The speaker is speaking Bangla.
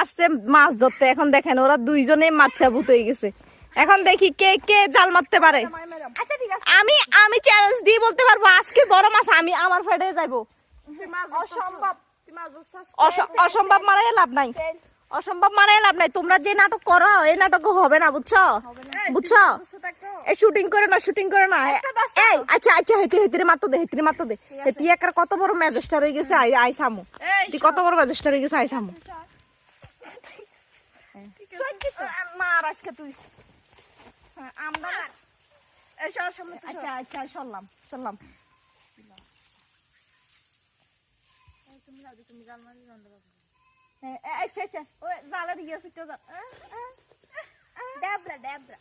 আসছে মাছ ধরতে, এখন দেখেন ওরা দুইজনে মাছা ভূত হয়ে গেছে। এখন দেখি কে কে জাল মারতে পারে। আচ্ছা ঠিক আছে, আমি আমি চ্যালেঞ্জ দিয়ে বলতে পারবো আজকে বড় মাছ আমি আমার ফেটে যাইবো। অসম্ভব। অসম্ভব মারাই লাভ নাই, অসম্ভব মারাই লাভ নাই। তোমরা যে নাটক করো এই নাটক হবে না, বুঝছো বুঝছো? এই শুটিং করে না, শুটিং করে না। এই আচ্ছা আচ্ছা, হেতি হেতিরে মাত্র দে, হেতিরে মাত্র দে। হেতি একার কত বড় ম্যাজিস্টার হয়ে গেছে, আই সামু। তুই কত বড় ম্যাজিস্টার হয়ে গেছে, আই সামু। মার আজকে তুই। আমরা আচ্ছা আচ্ছা সরলাম সরলাম। আচ্ছা আচ্ছা ওই জালে দিয়ে গেছে কেউ। ড্যাবরা ড্যাবরা